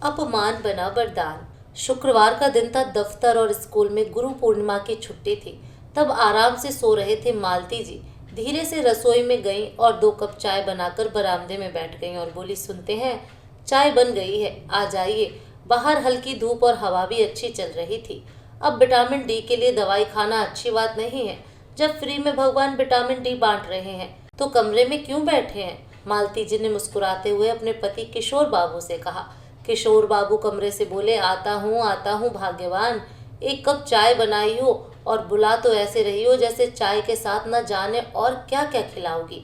अपमान बना वरदान। शुक्रवार का दिन था। दफ्तर और स्कूल में गुरु पूर्णिमा की छुट्टी थी। तब आराम से सो रहे थे मालती जी। धीरे से रसोई में गईं और 2 कप चाय बनाकर बरामदे में बैठ गईं और बोली, सुनते हैं, चाय बन गई है, आ जाइए। बाहर हल्की धूप और हवा भी अच्छी चल रही थी। अब विटामिन डी के लिए दवाई खाना अच्छी बात नहीं है। जब फ्री में भगवान विटामिन डी बांट रहे हैं तो कमरे में क्यों बैठे हैं? मालती जी ने मुस्कुराते हुए अपने पति किशोर बाबू से कहा। किशोर बाबू कमरे से बोले, आता हूँ भाग्यवान। 1 कप चाय बनाई हो और बुला तो ऐसे रही हो जैसे चाय के साथ न जाने और क्या क्या खिलाओगी।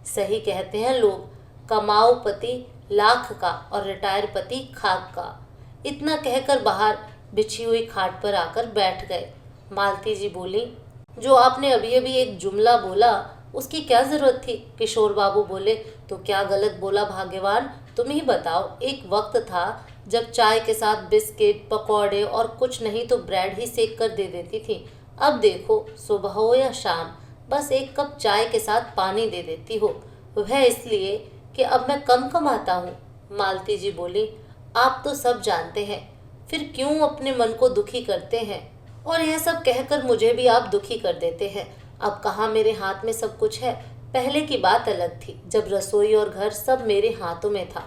सही कहते हैं लोग, कमाओ पति लाख का और रिटायर पति खाक का। इतना कहकर बाहर बिछी हुई खाट पर आकर बैठ गए। मालती जी बोली, जो आपने अभी अभी एक जुमला बोला उसकी क्या जरूरत थी? किशोर बाबू बोले, तो क्या गलत बोला भाग्यवान, तुम ही बताओ। एक वक्त था जब चाय के साथ बिस्किट, पकौड़े और कुछ नहीं तो ब्रेड ही सेक कर दे देती थी। अब देखो, सुबह हो या शाम, बस 1 कप चाय के साथ पानी दे देती हो। वह इसलिए कि अब मैं कम कमाता हूँ। मालती जी बोली, आप तो सब जानते हैं, फिर क्यों अपने मन को दुखी करते हैं? और यह सब कहकर मुझे भी आप दुखी कर देते हैं। अब कहाँ मेरे हाथ में सब कुछ है। पहले की बात अलग थी, जब रसोई और घर सब मेरे हाथों में था।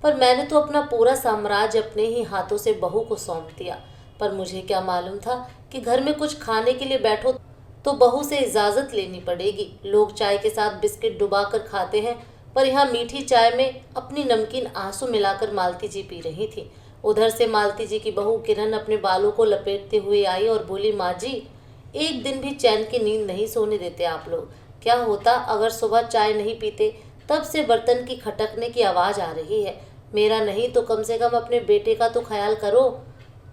पर मैंने तो अपना पूरा साम्राज्य अपने ही हाथों से बहू को सौंप दिया। पर मुझे क्या मालूम था कि घर में कुछ खाने के लिए बैठो तो बहू से इजाज़त लेनी पड़ेगी। लोग चाय के साथ बिस्किट डुबा कर खाते हैं, पर यहाँ मीठी चाय में अपनी नमकीन आंसू मिलाकर मालती जी पी रही थी। उधर से मालती जी की बहू किरण अपने बालों को लपेटते हुए आई और बोली, माँ जी, एक दिन भी चैन की नींद नहीं सोने देते आप लोग। क्या होता अगर सुबह चाय नहीं पीते? तब से बर्तन की खटकने की आवाज़ आ रही है। मेरा नहीं तो कम से कम अपने बेटे का तो ख्याल करो।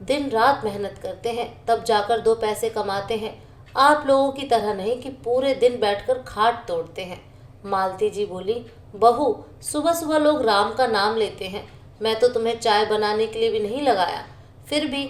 दिन रात मेहनत करते हैं, तब जाकर 2 पैसे कमाते हैं। आप लोगों की तरह नहीं कि पूरे दिन बैठकर खाट तोड़ते हैं। मालती जी बोली, बहू, सुबह सुबह लोग राम का नाम लेते हैं। मैं तो तुम्हें चाय बनाने के लिए भी नहीं लगाया, फिर भी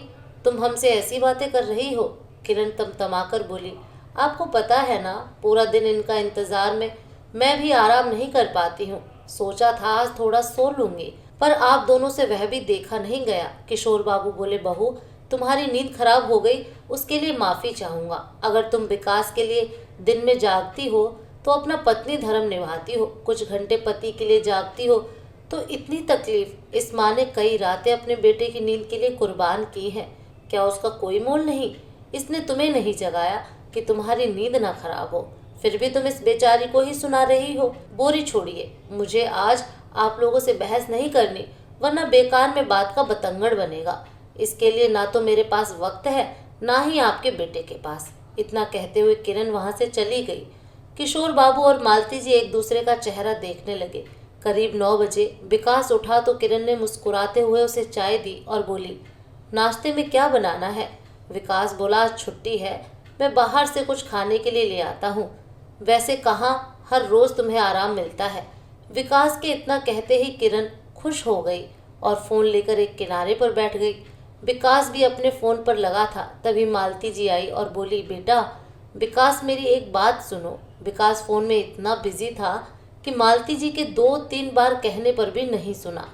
तुम हमसे ऐसी बातें कर रही हो। किरण तमतमाकर बोली, आपको पता है ना, पूरा दिन इनका इंतज़ार में मैं भी आराम नहीं कर पाती हूँ। सोचा था आज थोड़ा सो लूँगी, पर आप दोनों से वह भी देखा नहीं गया। किशोर बाबू बोले, बहू, तुम्हारी नींद खराब हो गई, उसके लिए माफ़ी चाहूँगा। अगर तुम विकास के लिए दिन में जागती हो तो अपना पत्नी धर्म निभाती हो, कुछ घंटे पति के लिए जागती हो, तो इतनी तकलीफ इस माँ ने कई रातें अपने बेटे की नींद के लिए कुर्बान की हैं। क्या उसका कोई मोल नहीं? इसने तुम्हें नहीं जगाया कि तुम्हारी नींद ना खराब हो, फिर भी तुम इस बेचारी को ही सुना रही हो। बोरी छोड़िए, मुझे आज आप लोगों से बहस नहीं करनी, वरना बेकार में बात का बतंगड़ बनेगा। इसके लिए ना तो मेरे पास वक्त है, ना ही आपके बेटे के पास। इतना कहते हुए किरण वहाँ से चली गई। किशोर बाबू और मालती जी एक दूसरे का चेहरा देखने लगे। करीब 9 बजे विकास उठा तो किरण ने मुस्कुराते हुए उसे चाय दी और बोली, नाश्ते में क्या बनाना है? विकास बोला, आज छुट्टी है, मैं बाहर से कुछ खाने के लिए ले आता हूँ। वैसे कहाँ हर रोज़ तुम्हें आराम मिलता है। विकास के इतना कहते ही किरण खुश हो गई और फ़ोन लेकर एक किनारे पर बैठ गई। विकास भी अपने फ़ोन पर लगा था। तभी मालती जी आई और बोली, बेटा विकास, मेरी एक बात सुनो। विकास फ़ोन में इतना बिजी था कि मालती जी के 2-3 बार कहने पर भी नहीं सुना।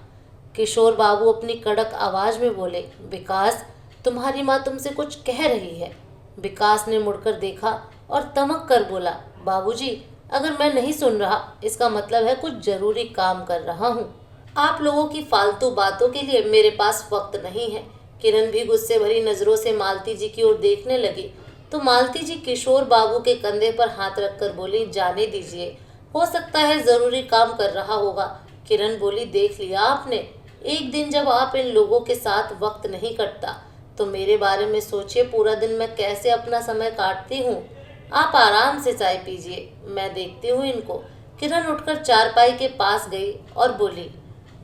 किशोर बाबू अपनी कड़क आवाज़ में बोले, विकास, तुम्हारी माँ तुमसे कुछ कह रही है। विकास ने मुड़कर देखा और तमक कर बोला, बाबूजी, अगर मैं नहीं सुन रहा इसका मतलब है कुछ ज़रूरी काम कर रहा हूँ। आप लोगों की फालतू बातों के लिए मेरे पास वक्त नहीं है। किरण भी गुस्से भरी नज़रों से मालती जी की ओर देखने लगी तो मालती जी किशोर बाबू के कंधे पर हाथ रखकर बोली, जाने दीजिए, हो सकता है ज़रूरी काम कर रहा होगा। किरण बोली, देख लिया आपने, एक दिन जब आप इन लोगों के साथ वक्त नहीं कटता तो मेरे बारे में सोचिए, पूरा दिन मैं कैसे अपना समय काटती हूँ। आप आराम से चाय पीजिए, मैं देखती हूँ इनको। किरण उठकर चारपाई के पास गई और बोली,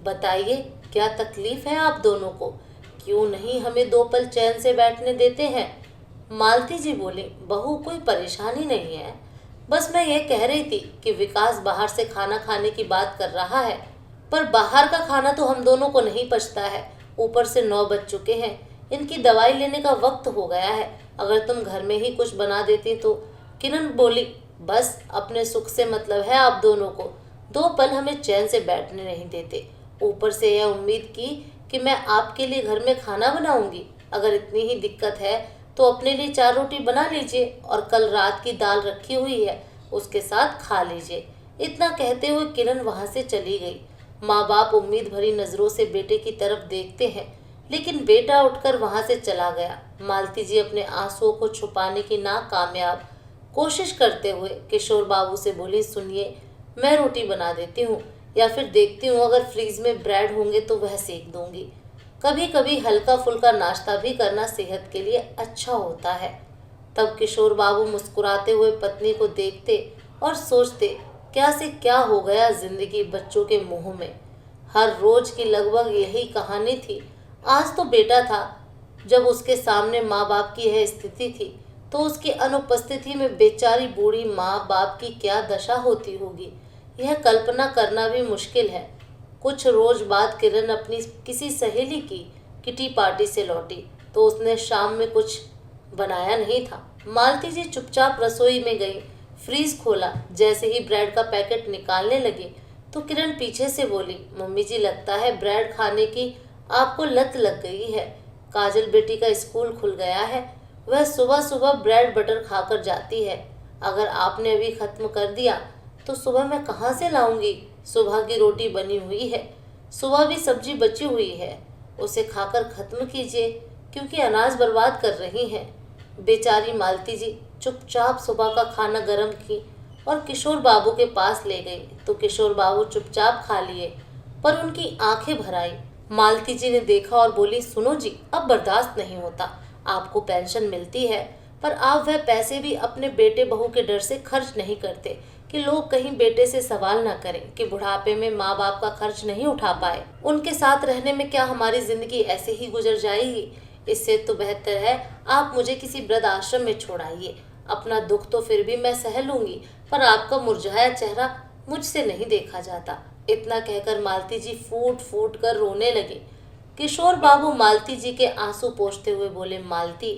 बताइए क्या तकलीफ है आप दोनों को? क्यों नहीं हमें 2 पल चैन से बैठने देते हैं? मालती जी बोली, बहू, कोई परेशानी नहीं है, बस मैं ये कह रही थी कि विकास बाहर से खाना खाने की बात कर रहा है, पर बाहर का खाना तो हम दोनों को नहीं पचता है। ऊपर से 9 बज चुके हैं, इनकी दवाई लेने का वक्त हो गया है। अगर तुम घर में ही कुछ बना देती तो। किरण बोली, बस अपने सुख से मतलब है आप दोनों को, 2 पल हमें चैन से बैठने नहीं देते। ऊपर से यह उम्मीद की कि मैं आपके लिए घर में खाना बनाऊंगी? अगर इतनी ही दिक्कत है तो अपने लिए 4 रोटी बना लीजिए और कल रात की दाल रखी हुई है, उसके साथ खा लीजिए। इतना कहते हुए किरण वहां से चली गई। माँ बाप उम्मीद भरी नजरों से बेटे की तरफ देखते हैं, लेकिन बेटा उठकर वहां से चला गया। मालती जी अपने आंसुओं को छुपाने की नाकामयाब कोशिश करते हुए किशोर बाबू से बोली, सुनिए, मैं रोटी बना देती हूँ, या फिर देखती हूँ अगर फ्रीज में ब्रेड होंगे तो वह सेक दूंगी। कभी कभी हल्का फुल्का नाश्ता भी करना सेहत के लिए अच्छा होता है। तब किशोर बाबू मुस्कुराते हुए पत्नी को देखते और सोचते, क्या से क्या हो गया जिंदगी बच्चों के मुंह में। हर रोज की लगभग यही कहानी थी। आज तो बेटा था। जब उसके सामने माँ बाप की यह स्थिति थी तो उसकी अनुपस्थिति में बेचारी बूढ़ी माँ बाप की क्या दशा होती होगी, यह कल्पना करना भी मुश्किल है। कुछ रोज बाद किरण अपनी किसी सहेली की किटी पार्टी से लौटी तो उसने शाम में कुछ बनाया नहीं था। मालती जी चुपचाप रसोई में गई, फ्रीज खोला। जैसे ही ब्रेड का पैकेट निकालने लगी तो किरण पीछे से बोली, मम्मी जी, लगता है ब्रेड खाने की आपको लत लग गई है। काजल बेटी का स्कूल खुल गया है, वह सुबह सुबह ब्रेड बटर खाकर जाती है। अगर आपने अभी खत्म कर दिया तो सुबह मैं कहाँ से लाऊंगी? सुबह की रोटी बनी हुई है, सुबह भी सब्जी बची हुई है, उसे खाकर खत्म कीजिए, क्योंकि अनाज बर्बाद कर रही हैं। बेचारी मालती जी चुपचाप सुबह का खाना गर्म की और किशोर बाबू के पास ले गई तो किशोर बाबू चुपचाप खा लिए, पर उनकी आंखें भर आई। मालती जी ने देखा और बोली, सुनो जी, अब बर्दाश्त नहीं होता। आपको पेंशन मिलती है, पर आप वह पैसे भी अपने बेटे बहू के डर से खर्च नहीं करते कि लोग कहीं बेटे से सवाल ना करें कि बुढ़ापे में माँ बाप का खर्च नहीं उठा पाए। उनके साथ रहने में क्या हमारी जिंदगी ऐसे ही गुजर जाएगी? इससे तो बेहतर है आप मुझे किसी वृद्ध आश्रम में छोड़ाइए। अपना दुख तो फिर भी मैं सह लूंगी, पर आपका मुरझाया चेहरा मुझसे नहीं देखा जाता। इतना कहकर मालती जी फूट फूट कर रोने लगे। किशोर बाबू मालती जी के आंसू पोंछते हुए बोले, मालती,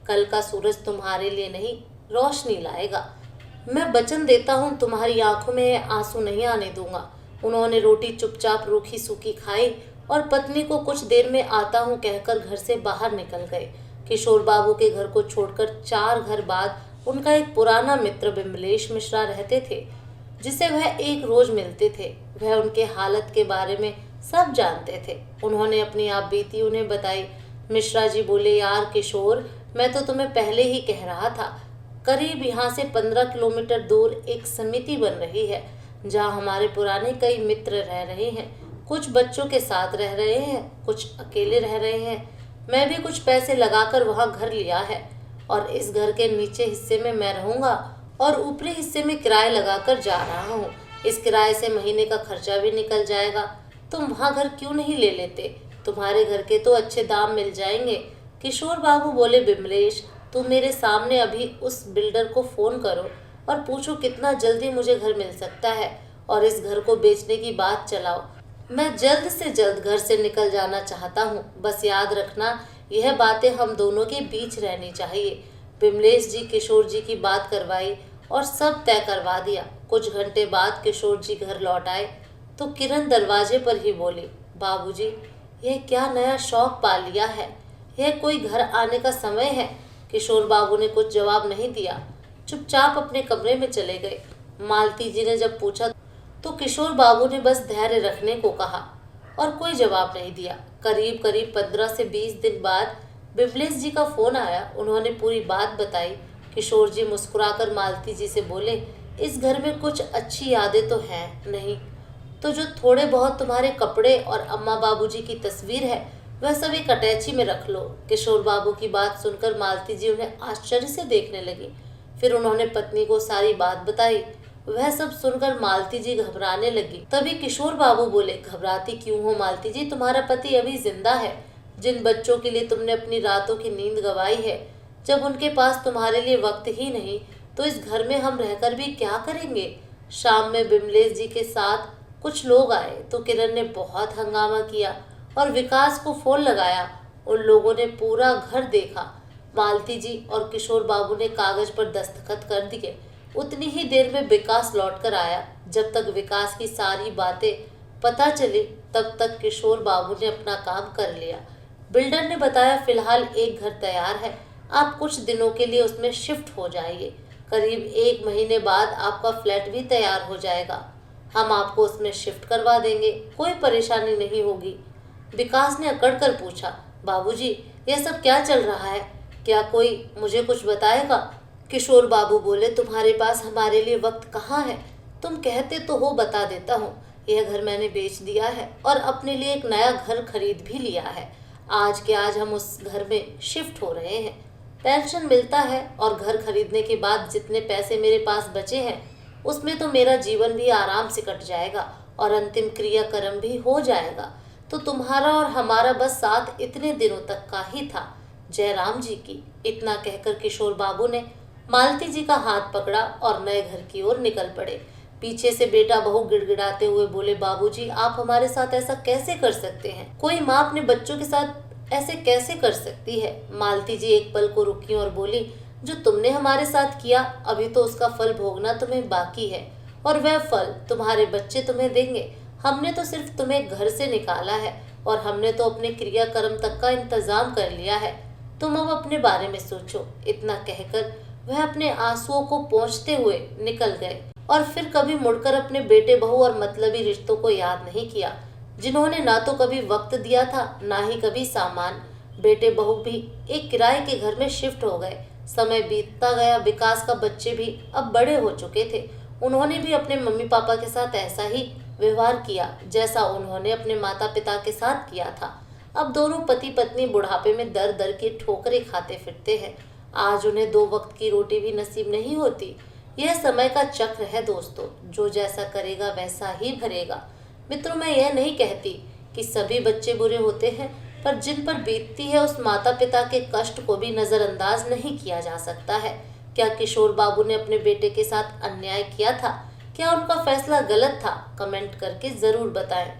कल का सूरज तुम्हारे लिए नहीं, रोशनी लाएगा। मैं वचन देता हूँ तुम्हारी आंखों में आंसू नहीं आने दूंगा। उन्होंने रोटी चुपचाप रूखी सूखी खाई और पत्नी को कुछ देर में आता हूँ कहकर घर से बाहर निकल गए। किशोर बाबू के घर को छोड़कर 4 घर बाद उनका एक पुराना मित्र बिमलेश मिश्रा रहते थे, जिसे वह एक रोज मिलते थे। वह उनके हालत के बारे में सब जानते थे। उन्होंने अपनी आप बीती उन्हें बताई। मिश्रा जी बोले, यार किशोर, मैं तो तुम्हें पहले ही कह रहा था, करीब यहाँ से 15 किलोमीटर दूर एक समिति बन रही है जहाँ हमारे पुराने कई मित्र रह रहे हैं। कुछ बच्चों के साथ रह रहे हैं, कुछ अकेले रह रहे हैं। मैं भी कुछ पैसे लगाकर वहाँ घर लिया है और इस घर के नीचे हिस्से में मैं रहूँगा और ऊपरी हिस्से में किराया लगाकर जा रहा हूँ। इस किराए से महीने का खर्चा भी निकल जाएगा। तुम वहाँ घर क्यों नहीं ले लेते? तुम्हारे घर के तो अच्छे दाम मिल जाएंगे। किशोर बाबू बोले, बिमलेश, तुम मेरे सामने अभी उस बिल्डर को फ़ोन करो और पूछो कितना जल्दी मुझे घर मिल सकता है और इस घर को बेचने की बात चलाओ। मैं जल्द से जल्द घर से निकल जाना चाहता हूँ। बस याद रखना, यह बातें हम दोनों के बीच रहनी चाहिए। बिमलेश जी किशोर जी की बात करवाई और सब तय करवा दिया। कुछ घंटे बाद किशोर जी घर लौट आए तो किरण दरवाजे पर ही बोली, बाबूजी, यह क्या नया शौक पा लिया है? यह कोई घर आने का समय है? किशोर बाबू ने कुछ जवाब नहीं दिया, चुपचाप अपने कमरे में चले गए। मालती जी ने जब पूछा तो किशोर बाबू ने बस धैर्य रखने को कहा और कोई जवाब नहीं दिया। करीब करीब 15 से 20 दिन बाद बिमलेश जी का फोन आया। उन्होंने पूरी बात बताई। किशोर जी मुस्कुराकर मालती जी से बोले, इस घर में कुछ अच्छी यादें तो हैं नहीं, तो जो थोड़े बहुत तुम्हारे कपड़े और अम्मा बाबूजी की तस्वीर है वह सब एक अटैची में रख लो। किशोर बाबू की बात सुनकर मालती जी उन्हें आश्चर्य से देखने लगी। फिर उन्होंने पत्नी को सारी बात बताई। वह सब सुनकर मालती जी घबराने लगी। तभी किशोर बाबू बोले, घबराती क्यों हो मालती जी, तुम्हारा पति अभी जिंदा है। जिन बच्चों के लिए तुमने अपनी रातों की नींद गंवाई है, जब उनके पास तुम्हारे लिए वक्त ही नहीं तो इस घर में हम रहकर भी क्या करेंगे? शाम में बिमलेश जी के साथ कुछ लोग आए तो किरण ने बहुत हंगामा किया और विकास को फोन लगाया। उन लोगों ने पूरा घर देखा। मालती जी और किशोर बाबू ने कागज पर दस्तखत कर दिए। उतनी ही देर में विकास लौटकर आया। जब तक विकास की सारी बातें पता चली तब तक किशोर बाबू ने अपना काम कर लिया। बिल्डर ने बताया फिलहाल एक घर तैयार है, आप कुछ दिनों के लिए उसमें शिफ्ट हो जाइए। करीब 1 महीने बाद आपका फ्लैट भी तैयार हो जाएगा। हम आपको उसमें शिफ्ट करवा देंगे, कोई परेशानी नहीं होगी। विकास ने अकड़ कर पूछा, बाबूजी यह सब क्या चल रहा है? क्या कोई मुझे कुछ बताएगा? किशोर बाबू बोले, तुम्हारे पास हमारे लिए वक्त कहाँ है? तुम कहते तो हो बता देता हूँ। यह घर मैंने बेच दिया है और अपने लिए एक नया घर खरीद भी लिया है। आज के आज हम उस घर में शिफ्ट हो रहे हैं। पेंशन मिलता है और घर खरीदने के बाद जितने पैसे मेरे पास बचे हैं उसमें तो मेरा जीवन भी आराम से कट जाएगा और अंतिम क्रियाक्रम भी हो जाएगा। तो तुम्हारा और हमारा बस साथ इतने दिनों तक का ही था। जयराम जी की। इतना कहकर किशोर बाबू ने मालती जी का हाथ पकड़ा और नए घर की ओर निकल पड़े। पीछे से बेटा बहू गिड़गिड़ाते हुए बोले, बाबूजी आप हमारे साथ ऐसा कैसे कर सकते हैं? कोई माँ अपने बच्चों के साथ ऐसे कैसे कर सकती है? मालती जी एक पल को रुकी और बोली, जो तुमने हमारे साथ किया अभी तो उसका फल भोगना तुम्हें बाकी है और वह फल तुम्हारे बच्चे तुम्हें देंगे। हमने तो सिर्फ तुम्हें घर से निकाला है और हमने तो अपने क्रियाक्रम तक का इंतजाम कर लिया है। तुम अब अपने बारे में सोचो। इतना कहकर वह अपने आंसुओं को पोंछते हुए निकल गए और फिर कभी मुड़कर अपने बेटे बहू और मतलबी रिश्तों को याद नहीं किया, जिन्होंने ना तो कभी वक्त दिया था ना ही कभी सामान। बेटे बहू भी एक किराए के घर में शिफ्ट हो गए। समय बीतता गया। विकास का बच्चे भी अब बड़े हो चुके थे। उन्होंने भी अपने मम्मी पापा के साथ ऐसा ही व्यवहार किया जैसा उन्होंने अपने माता पिता के साथ किया था। अब दोनों पति पत्नी बुढ़ापे में दर दर की ठोकरें खाते फिरते हैं। आज उन्हें 2 वक्त की रोटी भी नसीब नहीं होती। यह समय का चक्र है दोस्तों, जो जैसा करेगा वैसा ही भरेगा। मित्रों, मैं यह नहीं कहती कि सभी बच्चे बुरे होते हैं, पर जिन पर बीतती है उस माता पिता के कष्ट को भी नजरअंदाज नहीं किया जा सकता है। क्या किशोर बाबू ने अपने बेटे के साथ अन्याय किया था? क्या उनका फैसला गलत था? कमेंट करके जरूर बताएं।